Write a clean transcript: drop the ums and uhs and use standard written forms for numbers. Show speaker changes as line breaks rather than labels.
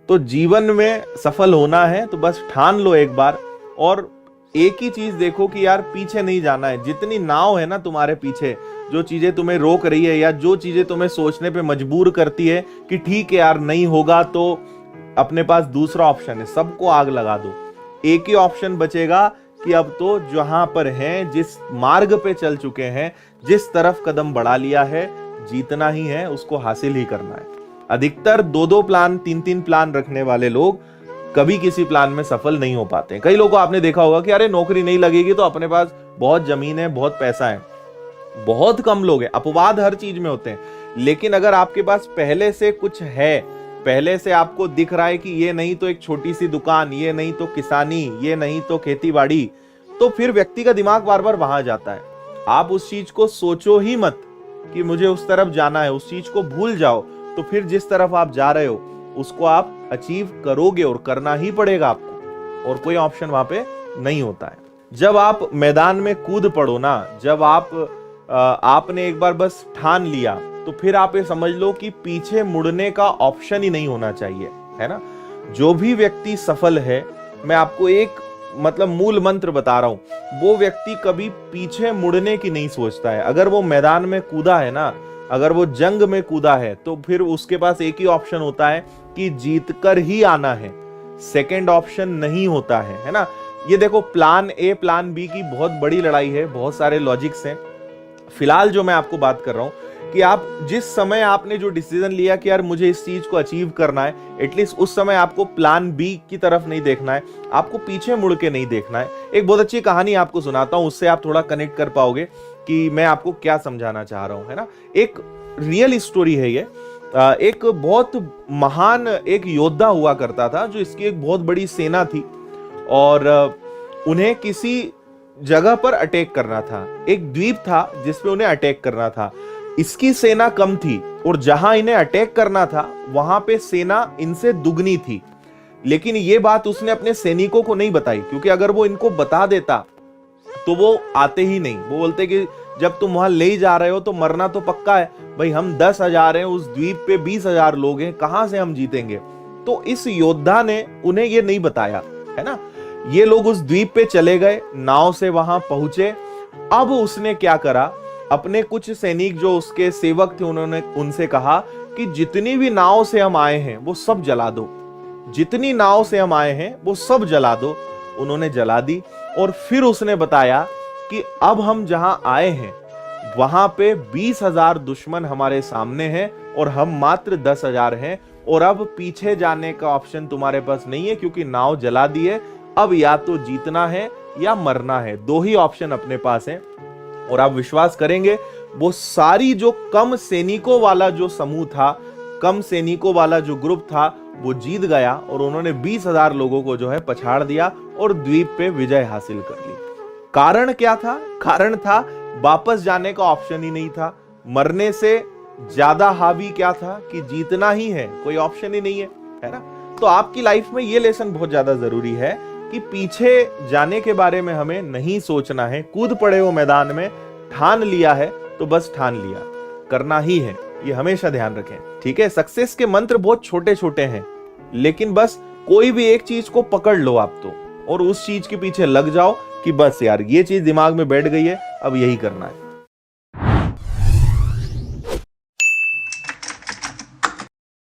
तो जीवन में सफल होना है तो बस ठान लो एक बार, और एक ही चीज देखो कि यार पीछे नहीं जाना है। जितनी नाव है ना तुम्हारे पीछे, जो चीजें तुम्हें रोक रही है या जो चीजें तुम्हें सोचने पे मजबूर करती है कि ठीक है यार नहीं होगा, तो अपने पास दूसरा ऑप्शन है, सबको आग लगा दो। एक ही ऑप्शन बचेगा कि अब तो जहां पर हैं, जिस मार्ग पे चल चुके हैं, जिस तरफ कदम बढ़ा लिया है, जीतना ही है, उसको हासिल ही करना है। अधिकतर 2-2 प्लान 3-3 प्लान रखने वाले लोग कभी किसी प्लान में सफल नहीं हो पाते। कई लोगों को आपने देखा होगा कि अरे नौकरी नहीं लगेगी तो अपने पास बहुत जमीन है, बहुत पैसा है। बहुत कम लोग हैं, अपवाद हर चीज में होते हैं, लेकिन अगर आपके पास पहले से कुछ है, पहले से आपको दिख रहा है कि ये नहीं तो एक छोटी सी दुकान, ये नहीं तो किसानी, ये नहीं तो खेतीबाड़ी, तो फिर व्यक्ति का दिमाग बार बार वहां जाता है। आप उस चीज को सोचो ही मत कि मुझे उस तरफ जाना है, उस चीज को भूल जाओ, तो फिर जिस तरफ आप जा रहे हो उसको आप अचीव करोगे और करना ही पड़ेगा आपको, और कोई ऑप्शन वहां पे नहीं होता है। जब आप मैदान में कूद पड़ो ना, जब आपने एक बार बस ठान लिया, तो फिर आप ये समझ लो कि पीछे मुड़ने का ऑप्शन ही नहीं होना चाहिए, है ना। जो भी व्यक्ति सफल है, मैं आपको एक मतलब मूल मंत्र बता रहा हूं, वो व्यक्ति कभी पीछे मुड़ने की नहीं सोचता है। अगर वो मैदान में कूदा है ना, अगर वो जंग में कूदा है, तो फिर उसके पास एक ही ऑप्शन होता है कि जीत कर ही आना है, सेकंड ऑप्शन नहीं होता है ना। ये देखो, प्लान ए प्लान बी की बहुत बड़ी लड़ाई है, बहुत सारे लॉजिक्स हैं। फिलहाल जो मैं आपको बात कर रहा हूं कि आप जिस समय आपने जो डिसीजन लिया कि यार मुझे इस चीज को अचीव करना है, एटलीस्ट उस समय आपको प्लान बी की तरफ नहीं देखना है, आपको पीछे मुड़ के नहीं देखना है। एक बहुत अच्छी कहानी आपको सुनाता हूं, उससे आप थोड़ा कनेक्ट कर पाओगे कि मैं आपको क्या समझाना चाह रहा हूं, है ना। एक रियल स्टोरी है ये। एक बहुत महान एक योद्धा हुआ करता था, जो इसकी एक बहुत बड़ी सेना थी, और उन्हें किसी जगह पर अटैक करना था। एक द्वीप था जिसपे उन्हें अटैक करना था। इसकी सेना कम थी, और जहां इन्हें अटैक करना था वहां पे सेना इनसे दुगनी थी। लेकिन ये बात उसने अपने सैनिकों को नहीं बताई, क्योंकि अगर वो इनको बता देता तो वो आते ही नहीं। वो बोलते कि जब तुम वहां ले जा रहे हो तो मरना तो पक्का है भाई, हम 10,000 हैं, उस द्वीप पे 20,000 लोग हैं, कहां से हम जीतेंगे। तो इस योद्धा ने उन्हें ये नहीं बताया, है ना। ये लोग उस द्वीप पे चले गए, नाव से वहां पहुंचे। अब उसने क्या करा, अपने कुछ सैनिक जो उसके सेवक थे, उन्होंने उनसे कहा कि जितनी भी नाव से हम आए हैं वो सब जला दो, जितनी नाव से हम आए हैं वो सब जला दो। उन्होंने जला दी, और फिर उसने बताया कि अब हम जहां आए हैं वहां पे 20,000 दुश्मन हमारे सामने हैं, और हम मात्र 10,000 हैं, और अब पीछे जाने का ऑप्शन तुम्हारे पास नहीं है, क्योंकि नाव जला दी है। अब या तो जीतना है या मरना है, दो ही ऑप्शन अपने पास है। और आप विश्वास करेंगे, वो सारी जो कम सैनिकों वाला जो समूह था, कम सैनिकों वाला जो ग्रुप था, वो जीत गया, और उन्होंने 20,000 लोगों को जो है पछाड़ दिया और द्वीप पे विजय हासिल कर ली। कारण क्या था? कारण था वापस जाने का ऑप्शन ही नहीं था। मरने से ज्यादा हावी क्या था कि जीतना ही है, कोई ऑप्शन ही नहीं है ना। तो आपकी लाइफ में ये लेसन बहुत ज्यादा जरूरी है कि पीछे जाने के बारे में हमें नहीं सोचना है। कूद पड़े हो मैदान में, ठान लिया है तो बस ठान लिया, करना ही है, ये हमेशा ध्यान रखें, ठीक है। सक्सेस के मंत्र बहुत छोटे छोटे हैं, लेकिन बस कोई भी एक चीज को पकड़ लो आप तो, और उस चीज के पीछे लग जाओ कि बस यार ये चीज दिमाग में बैठ गई है, अब यही करना है।